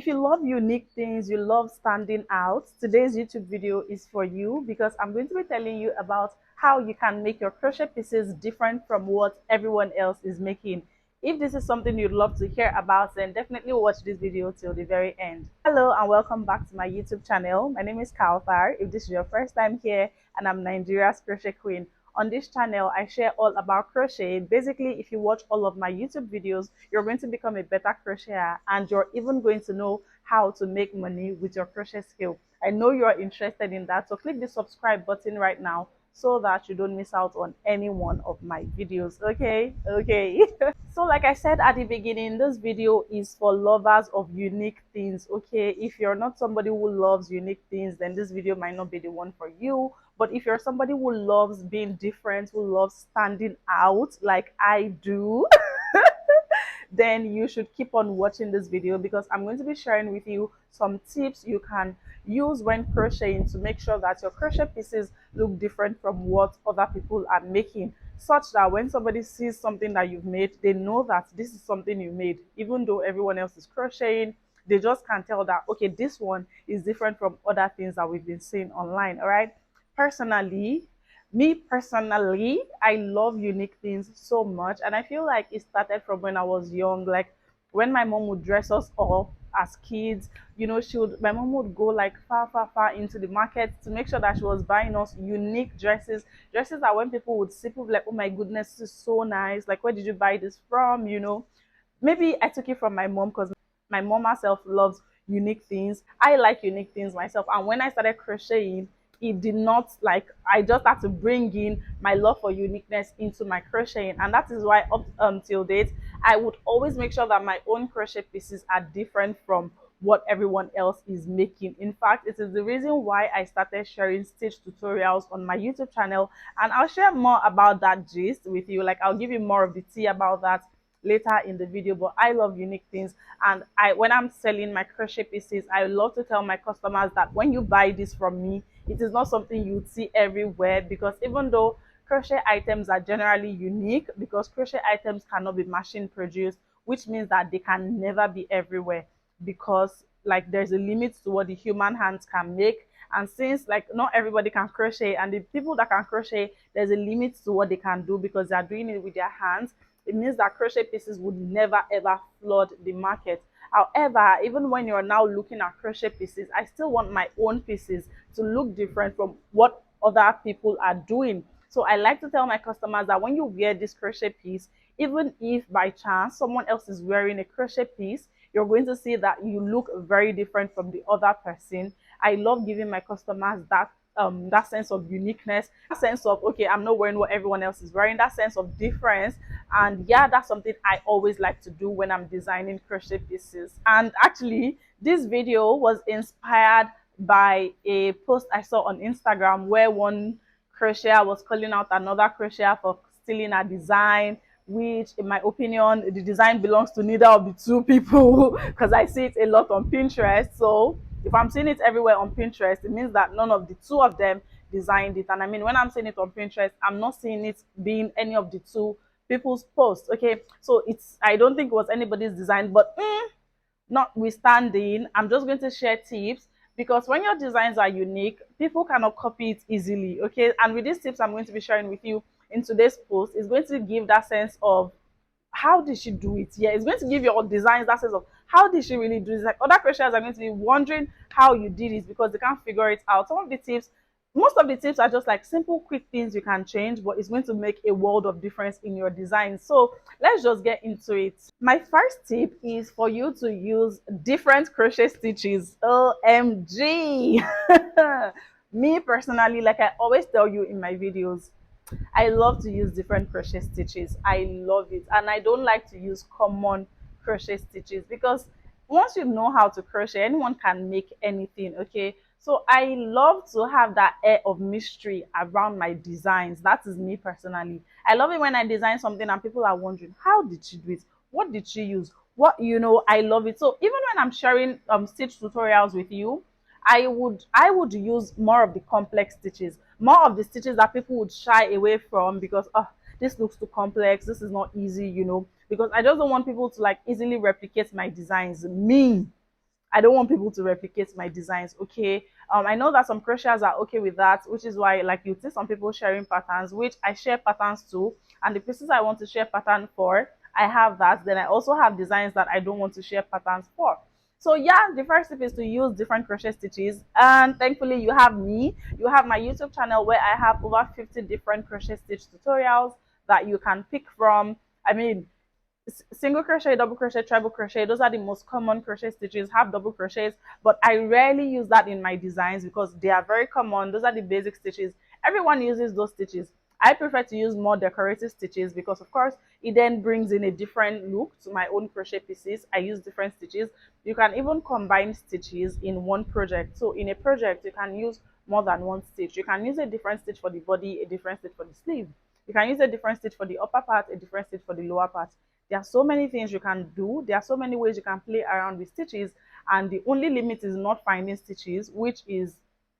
If you love unique things, you love standing out, today's YouTube video is for you because I'm going to be telling you about how you can make your crochet pieces different from what everyone else is making. If this is something you'd love to hear about, then definitely watch this video till the very end. Hello and welcome back to my YouTube channel. My name is Kalfar. If this is your first time here, and I'm Nigeria's crochet queen. On this channel, I share all about crochet. Basically, if you watch all of my YouTube videos, you're going to become a better crocheter and you're even going to know how to make money with your crochet skill. I know you're interested in that, so click the subscribe button right now so that you don't miss out on any one of my videos. Okay. So like I said at the beginning, this video is for lovers of unique things. Okay, if you're not somebody who loves unique things, then this video might not be the one for you. But if you're somebody who loves being different, who loves standing out like I do, then you should keep on watching this video because I'm going to be sharing with you some tips you can use when crocheting to make sure that your crochet pieces look different from what other people are making, such that when somebody sees something that you've made, they know that this is something you made. Even though everyone else is crocheting, they just can tell that, okay, this one is different from other things that we've been seeing online. All right, personally, I love unique things so much, and I feel like it started from when I was young. Like when my mom would dress us up as kids, my mom would go like far into the market to make sure that she was buying us unique dresses that when people would see, people like, oh my goodness, this is so nice, like where did you buy this from? Maybe I took it from my mom because my mom herself loves unique things. I like unique things myself, and when I started crocheting, it did not, like, I just had to bring in my love for uniqueness into my crocheting, and that is why up until date I would always make sure that my own crochet pieces are different from what everyone else is making. In fact, it is the reason why I started sharing stitch tutorials on my YouTube channel, and I'll share more about that gist with you. Like, I'll give you more of the tea about that later in the video. But I love unique things, and when I'm selling my crochet pieces, I love to tell my customers that when you buy this from me, it is not something you'd see everywhere, because even though crochet items are generally unique, because crochet items cannot be machine produced, which means that they can never be everywhere, because like there's a limit to what the human hands can make. And since like not everybody can crochet, and the people that can crochet, there's a limit to what they can do because they're doing it with their hands, it means that crochet pieces would never ever flood the market. However, even when you're now looking at crochet pieces, I still want my own pieces to look different from what other people are doing. So I like to tell my customers that when you wear this crochet piece, even if by chance someone else is wearing a crochet piece, you're going to see that you look very different from the other person. I love giving my customers that sense of uniqueness, that sense of, okay, I'm not wearing what everyone else is wearing, that sense of difference. And yeah, that's something I always like to do when I'm designing crochet pieces. And actually, this video was inspired by a post I saw on Instagram where one crocheter was calling out another crocheter for stealing a design, which in my opinion, the design belongs to neither of the two people because I see it a lot on Pinterest. So if I'm seeing it everywhere on Pinterest, it means that none of the two of them designed it. And I mean, when I'm seeing it on Pinterest, I'm not seeing it being any of the two people's posts. Okay, so I don't think it was anybody's design, but notwithstanding, I'm just going to share tips, because when your designs are unique, people cannot copy it easily. Okay, and with these tips I'm going to be sharing with you in today's post, is going to give that sense of how did she do it. Yeah, it's going to give your designs that sense of how did she really do it. Like, other crocheters are going to be wondering how you did it because they can't figure it out. Some of the tips, most of the tips are just like simple quick things you can change, but it's going to make a world of difference in your design. So let's just get into it. My first tip is for you to use different crochet stitches. OMG. Me personally, like I always tell you in my videos, I love to use different crochet stitches. I love it. And I don't like to use common crochet stitches because once you know how to crochet, anyone can make anything. Okay, so I love to have that air of mystery around my designs. That is me personally. I love it when I design something and people are wondering, how did she do it? What did she use? I love it. So even when I'm sharing stitch tutorials with you, I would use more of the complex stitches, more of the stitches that people would shy away from because, oh, this looks too complex, this is not easy, because I just don't want people to like easily replicate my designs. Me, I don't want people to replicate my designs. Okay. I know that some crocheters are okay with that, which is why like you see some people sharing patterns, which I share patterns too. And the pieces I want to share pattern for, I have that. Then I also have designs that I don't want to share patterns for. So yeah, the first tip is to use different crochet stitches. And thankfully you have me. You have my YouTube channel where I have over 50 different crochet stitch tutorials that you can pick from. I mean, single crochet, double crochet, treble crochet, those are the most common crochet stitches. Have double crochets, but I rarely use that in my designs because they are very common. Those are the basic stitches. Everyone uses those stitches. I prefer to use more decorative stitches because of course it then brings in a different look to my own crochet pieces. I use different stitches. You can even combine stitches in one project. So in a project you can use more than one stitch. You can use a different stitch for the body, a different stitch for the sleeve. You can use a different stitch for the upper part, a different stitch for the lower part. There are so many things you can do. There are so many ways you can play around with stitches, and the only limit is not finding stitches, which is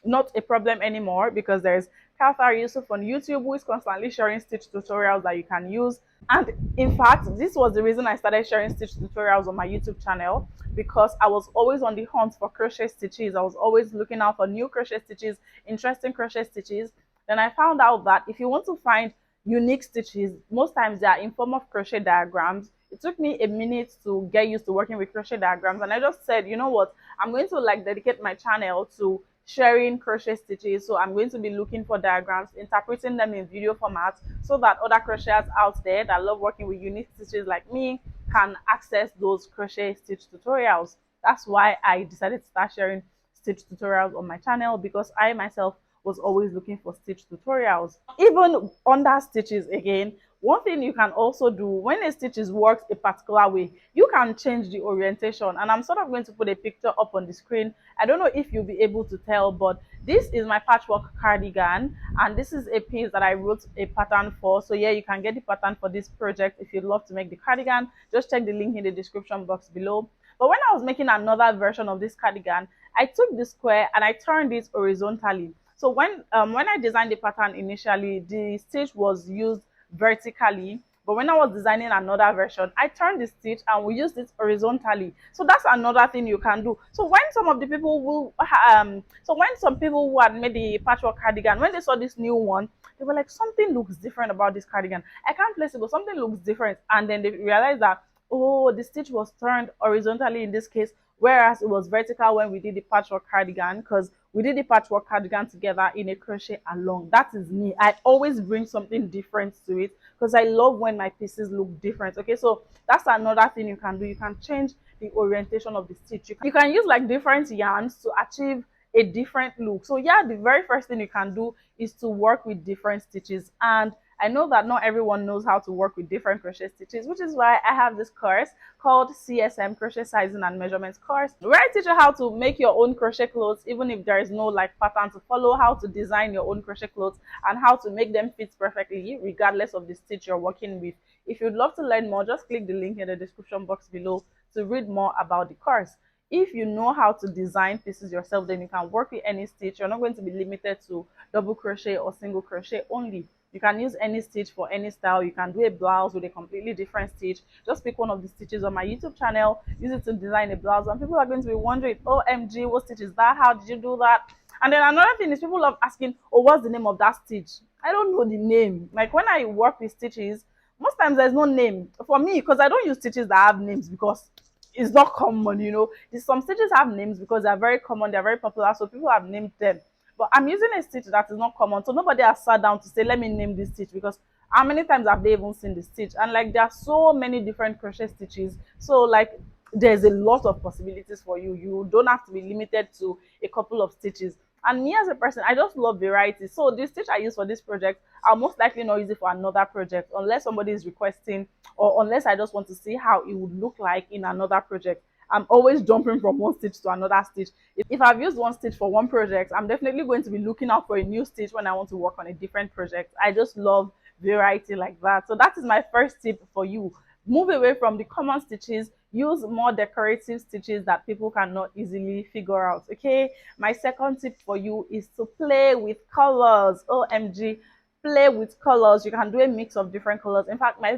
not a problem anymore because there's Kauthar Yusuf on YouTube who is constantly sharing stitch tutorials that you can use. And in fact, this was the reason I started sharing stitch tutorials on my YouTube channel, because I was always on the hunt for crochet stitches. I was always looking out for new crochet stitches, interesting crochet stitches. Then I found out that if you want to find unique stitches, most times they are in form of crochet diagrams. It took me a minute to get used to working with crochet diagrams, and I just said, you know what, I'm going to like dedicate my channel to sharing crochet stitches. So I'm going to be looking for diagrams, interpreting them in video format so that other crocheters out there that love working with unique stitches like me can access those crochet stitch tutorials. That's why I decided to start sharing stitch tutorials on my channel, because I myself was always looking for stitch tutorials. Even under stitches again, one thing you can also do when a stitch is worked a particular way, you can change the orientation. And I'm sort of going to put a picture up on the screen. I don't know if you'll be able to tell, but this is my patchwork cardigan, and this is a piece that I wrote a pattern for. So yeah, you can get the pattern for this project if you'd love to make the cardigan. Just check the link in the description box below. But when I was making another version of this cardigan, I took the square and I turned it horizontally. So when I designed the pattern initially, the stitch was used vertically, but when I was designing another version, I turned the stitch and we used it horizontally. So that's another thing you can do. So when some of the people so when some people who had made the patchwork cardigan, when they saw this new one, they were like, something looks different about this cardigan. I can't place it, but something looks different. And then they realized that, oh, the stitch was turned horizontally in this case, whereas it was vertical when we did the patchwork cardigan, because we did the patchwork cardigan together in a crochet along. That is me. I always bring something different to it because I love when my pieces look different. Okay, so that's another thing you can do. You can change the orientation of the stitch. You can use like different yarns to achieve a different look. So yeah, the very first thing you can do is to work with different stitches. And I know that not everyone knows how to work with different crochet stitches, which is why I have this course called CSM Crochet Sizing and Measurements course, where I teach you how to make your own crochet clothes, even if there is no like pattern to follow, how to design your own crochet clothes and how to make them fit perfectly regardless of the stitch you're working with. If you'd love to learn more, just click the link in the description box below to read more about the course. If you know how to design pieces yourself, then you can work with any stitch. You're not going to be limited to double crochet or single crochet only. You can use any stitch for any style. You can do a blouse with a completely different stitch. Just pick one of the stitches on my YouTube channel, use it to design a blouse, and people are going to be wondering, OMG, what stitch is that? How did you do that? And then another thing is people love asking, oh, what's the name of that stitch? I don't know the name. Like when I work with stitches, most times there's no name for me, because I don't use stitches that have names because it's not common, you know. Some stitches have names because they're very common, they're very popular, so people have named them. But I'm using a stitch that is not common, so nobody has sat down to say, let me name this stitch, because how many times have they even seen the stitch? And like there are so many different crochet stitches, so like there's a lot of possibilities for you. You don't have to be limited to a couple of stitches. And me as a person, I just love variety. So this stitch I use for this project, I'll most likely not use it for another project unless somebody is requesting, or unless I just want to see how it would look like in another project. I'm always jumping from one stitch to another stitch. If I've used one stitch for one project, I'm definitely going to be looking out for a new stitch when I want to work on a different project. I just love variety like that. So that is my first tip for you. Move away from the common stitches, use more decorative stitches that people cannot easily figure out. Okay, my second tip for you is to play with colors. OMG, play with colors. You can do a mix of different colors. In fact, my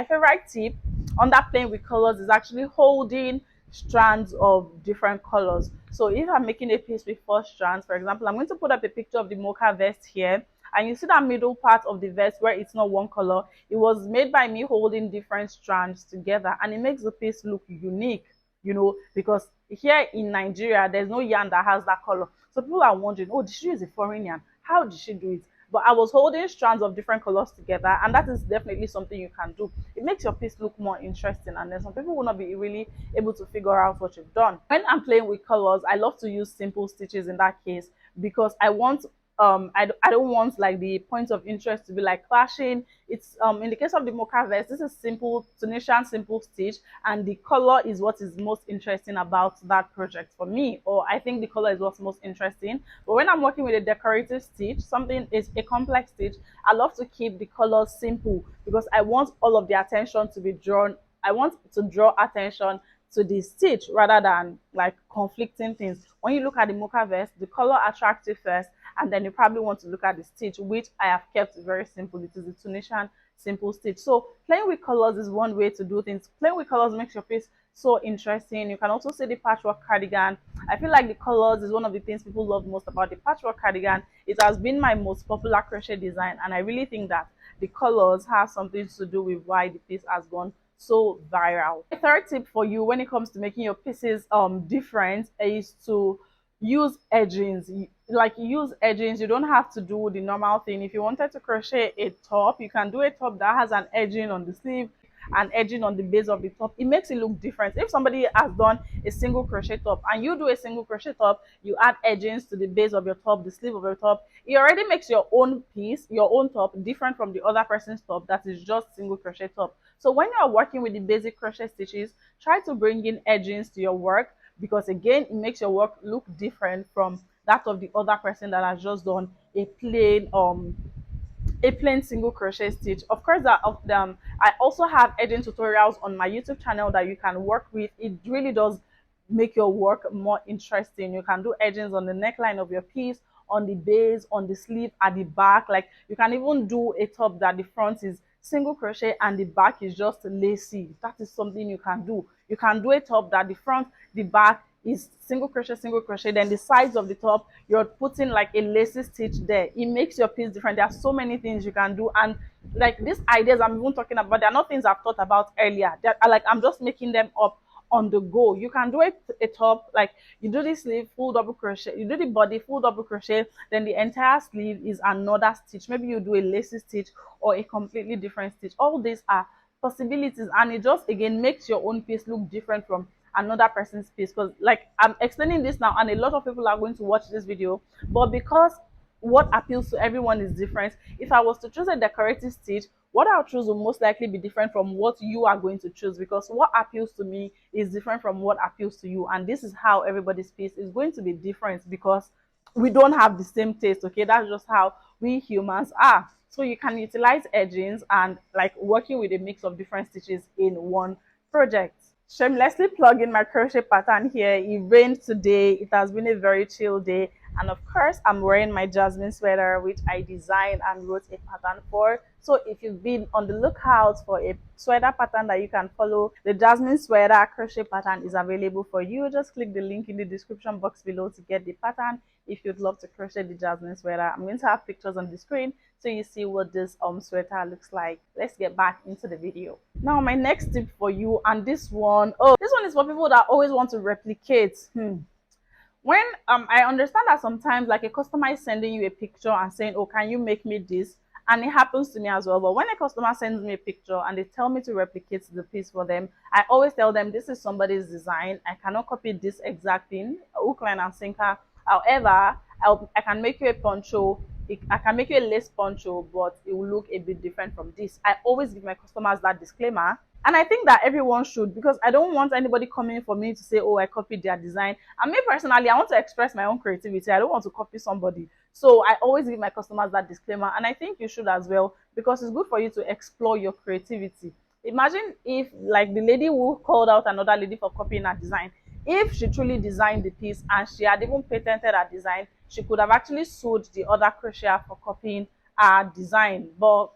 favorite tip on that playing with colors is actually holding strands of different colors. So if I'm making a piece with 4 strands, for example, I'm going to put up a picture of the mocha vest here, and you see that middle part of the vest where it's not one color. It was made by me holding different strands together, and it makes the piece look unique, because here in Nigeria there's no yarn that has that color. So people are wondering, oh, did she use a foreign yarn? How did she do it? But I was holding strands of different colors together, and that is definitely something you can do. It makes your piece look more interesting, and then some people will not be really able to figure out what you've done. When I'm playing with colors, I love to use simple stitches in that case, because I don't want like the points of interest to be like clashing. It's in the case of the mocha vest, this is simple Tunisian simple stitch, and the color is what is most interesting about that project for me, or I think the color is what's most interesting. But when I'm working with a decorative stitch, something is a complex stitch, I love to keep the colors simple, because I want all of the attention to be drawn. I want to draw attention to the stitch rather than like conflicting things. When you look at the mocha vest, the color attracts you first, and then you probably want to look at the stitch, which I have kept very simple. It is a Tunisian simple stitch. So playing with colors is one way to do things. Playing with colors makes your piece so interesting. You can also see the patchwork cardigan. I feel like the colors is one of the things people love most about the patchwork cardigan. It has been my most popular crochet design, and I really think that the colors have something to do with why the piece has gone so viral. A third tip for you when it comes to making your pieces different is to use edgings. Like, use edgings. You don't have to do the normal thing. If you wanted to crochet a top, you can do a top that has an edging on the sleeve and edging on the base of the top. It makes it look different. If somebody has done a single crochet top and you do a single crochet top, you add edgings to the base of your top, the sleeve of your top, it already makes your own piece, your own top, different from the other person's top that is just single crochet top. So when you're working with the basic crochet stitches, try to bring in edgings to your work, because again, it makes your work look different from that of the other person that has just done a plain single crochet stitch. Of course, that of them, I also have edging tutorials on my YouTube channel that you can work with. It really does make your work more interesting. You can do edgings on the neckline of your piece, on the base, on the sleeve, at the back. Like, you can even do a top that the front is single crochet and the back is just lacy. That is something you can do. You can do a top that the front, the back is single crochet, then the sides of the top you're putting like a lacy stitch there. It makes your piece different. There are so many things you can do, and like these ideas I'm even talking about, they're not things I've thought about earlier. They're like, I'm just making them up on the go. You can do a top, like you do the sleeve full double crochet, you do the body full double crochet, then the entire sleeve is another stitch. Maybe you do a lacy stitch or a completely different stitch. All these are possibilities, and it just again makes your own piece look different from another person's piece. Because like, I'm explaining this now and a lot of people are going to watch this video, but because what appeals to everyone is different, if I was to choose a decorative stitch, what I'll choose will most likely be different from what you are going to choose, because what appeals to me is different from what appeals to you. And this is how everybody's piece is going to be different, because we don't have the same taste. Okay, that's just how we humans are. So you can utilize edgings and like working with a mix of different stitches in one project. Shamelessly plugging my crochet pattern here. It rained today. It has been a very chill day, and of course I'm wearing my jasmine sweater, which I designed and wrote a pattern for. So if you've been on the lookout for a sweater pattern that you can follow, the jasmine sweater crochet pattern is available for you. Just click the link in the description box below to get the pattern if you'd love to crochet the jasmine sweater. I'm going to have pictures on the screen so you see what this sweater looks like. Let's get back into the video. Now my next tip for you, and this one is for people that always want to replicate. When I understand that sometimes like a customer is sending you a picture and saying, oh, can you make me this? And it happens to me as well. But when a customer sends me a picture and they tell me to replicate the piece for them, I always tell them this is somebody's design. I cannot copy this exact thing, hook, line, and sinker. However, I can make you a poncho. I can make you a lace poncho, but it will look a bit different from this. I always give my customers that disclaimer. And I think that everyone should, because I don't want anybody coming for me to say, oh, I copied their design. And me personally, I want to express my own creativity. I don't want to copy somebody. So I always give my customers that disclaimer. And I think you should as well, because it's good for you to explore your creativity. Imagine if like the lady who called out another lady for copying her design, if she truly designed the piece and she had even patented her design, she could have actually sued the other crocheter for copying her design. But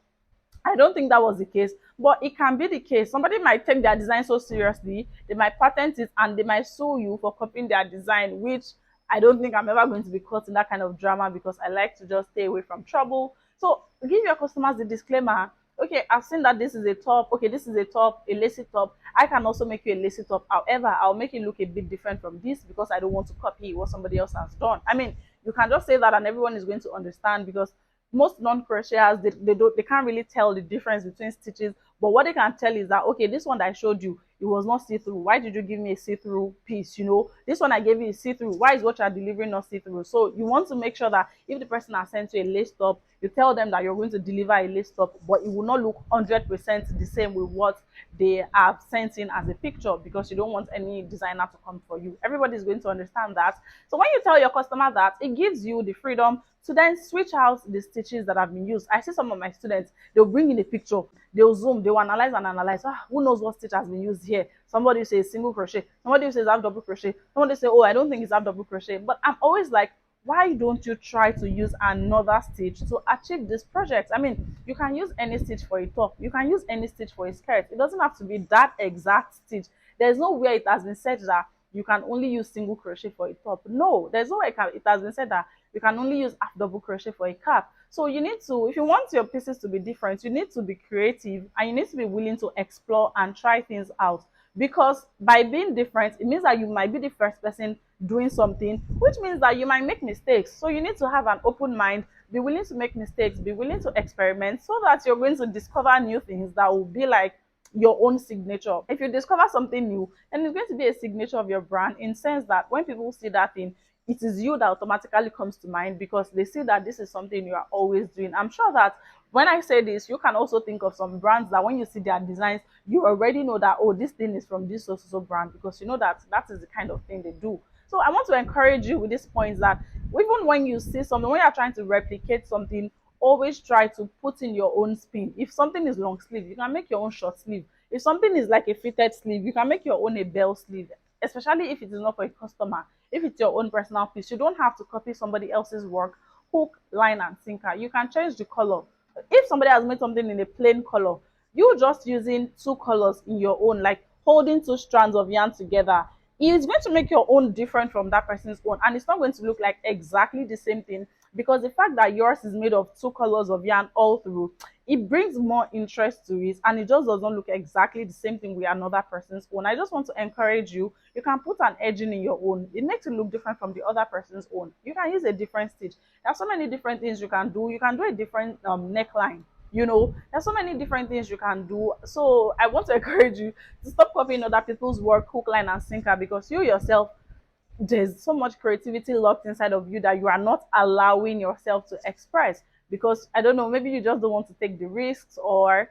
I don't think that was the case. But it can be the case. Somebody might take their design so seriously, they might patent it and they might sue you for copying their design, which I don't think I'm ever going to be caught in that kind of drama because I like to just stay away from trouble. So give your customers the disclaimer. Okay, I've seen that this is a top. Okay, this is a top, a lacy top. I can also make you a lacy top. However, I'll make it look a bit different from this because I don't want to copy what somebody else has done. I mean, you can just say that and everyone is going to understand because most non-crocheters they can't really tell the difference between stitches, but what they can tell is that okay, this one that I showed you, it was not see-through. Why did you give me a see-through piece? You know, this one I gave you is see-through. Why is what you're delivering not see-through? So you want to make sure that if the person has sent you a lace top, you tell them that you're going to deliver a lace top, but it will not look 100% the same with what they have sent in as a picture because you don't want any designer to come for you. Everybody's going to understand that. So when you tell your customer that, it gives you the freedom to then switch out the stitches that have been used. I see some of my students, they'll bring in a picture, they'll zoom, they'll analyze and analyze. Ah, who knows what stitch has been used here? Somebody says single crochet, somebody says half double crochet, somebody say, oh, I don't think it's half double crochet. But I'm always like, why don't you try to use another stitch to achieve this project? I mean, you can use any stitch for a top, you can use any stitch for a skirt. It doesn't have to be that exact stitch. There's nowhere it has been said that you can only use single crochet for a top. No, there's no way it has been said that you can only use half double crochet for a cap. So you need to, if you want your pieces to be different, you need to be creative and you need to be willing to explore and try things out. Because by being different, it means that you might be the first person doing something, which means that you might make mistakes. So you need to have an open mind, be willing to make mistakes, be willing to experiment so that you're going to discover new things that will be like your own signature. If you discover something new, then it's going to be a signature of your brand in sense that when people see that thing, it is you that automatically comes to mind because they see that this is something you are always doing. I'm sure that when I say this, you can also think of some brands that when you see their designs, you already know that, oh, this thing is from this so brand because you know that that is the kind of thing they do. So I want to encourage you with this point that even when you see something, when you're trying to replicate something, always try to put in your own spin. If something is long sleeve, you can make your own short sleeve. If something is like a fitted sleeve, you can make your own a bell sleeve, especially if it is not for a customer. If it's your own personal piece, you don't have to copy somebody else's work, hook, line, and sinker. You can change the color. If somebody has made something in a plain color, you just using two colors in your own, like holding two strands of yarn together, it's going to make your own different from that person's own, and it's not going to look like exactly the same thing because the fact that yours is made of two colors of yarn all through, it brings more interest to it and it just doesn't look exactly the same thing with another person's own. I just want to encourage you, you can put an edging in your own. It makes it look different from the other person's own. You can use a different stitch. There's so many different things you can do. You can do a different neckline. You know, there's so many different things you can do. So I want to encourage you to stop copying other people's work, hook, line, and sinker, because you yourself, there's so much creativity locked inside of you that you are not allowing yourself to express because I don't know, maybe you just don't want to take the risks, or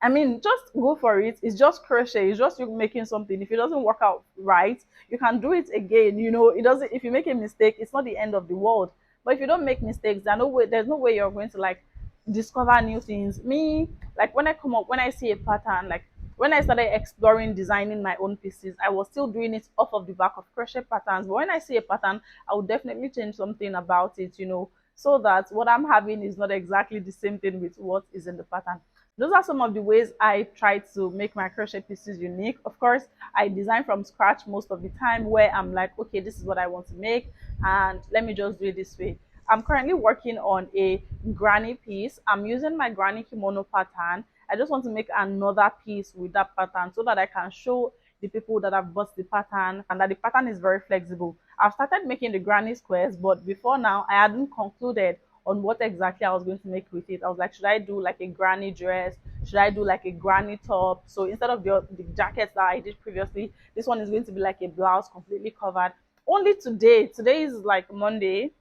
I mean, just go for it. It's just crochet. It's just you making something. If it doesn't work out right, you can do it again. You know, it doesn't. If you make a mistake, it's not the end of the world. But if you don't make mistakes, there's no way you're going to like discover new things. Me, like when I come up, when I see a pattern, like when I started exploring designing my own pieces, I was still doing it off of the back of crochet patterns. But when I see a pattern, I would definitely change something about it. You know, so that what I'm having is not exactly the same thing with what is in the pattern. Those are some of the ways I try to make my crochet pieces unique. Of course, I design from scratch most of the time where I'm like, okay, this is what I want to make and let me just do it this way. I'm currently working on a granny piece. I'm using my granny kimono pattern. I just want to make another piece with that pattern so that I can show the people that have bought the pattern and that the pattern is very flexible. I've started making the granny squares, but before now I hadn't concluded on what exactly I was going to make with it. I was like, should I do like a granny dress? Should I do like a granny top? So instead of the jackets that I did previously, this one is going to be like a blouse completely covered. Only today is like Monday,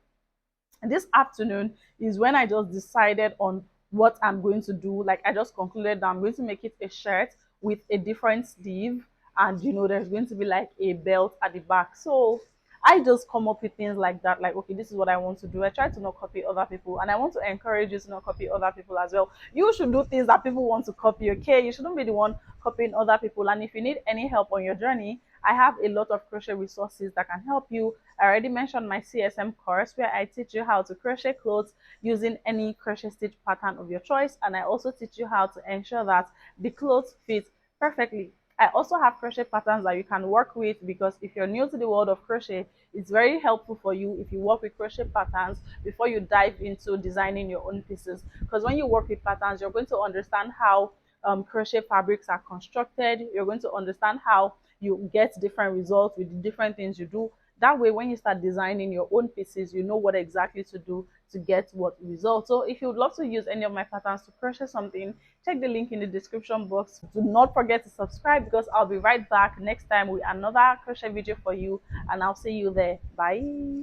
and this afternoon is when I just decided on what I'm going to do. Like I just concluded that I'm going to make it a shirt with a different sleeve, and you know, there's going to be like a belt at the back. So I just come up with things like that, like, okay, this is what I want to do. I try to not copy other people, and I want to encourage you to not copy other people as well. You should do things that people want to copy, okay? You shouldn't be the one copying other people. And if you need any help on your journey, I have a lot of crochet resources that can help you. I already mentioned my CSM course where I teach you how to crochet clothes using any crochet stitch pattern of your choice, and I also teach you how to ensure that the clothes fit perfectly. I also have crochet patterns that you can work with, because if you're new to the world of crochet, it's very helpful for you if you work with crochet patterns before you dive into designing your own pieces. Because when you work with patterns, you're going to understand how crochet fabrics are constructed. You're going to understand how you get different results with the different things you do. That way, when you start designing your own pieces, you know what exactly to do to get what results. So if you would love to use any of my patterns to crochet something, check the link in the description box. Do not forget to subscribe, because I'll be right back next time with another crochet video for you, and I'll see you there. Bye.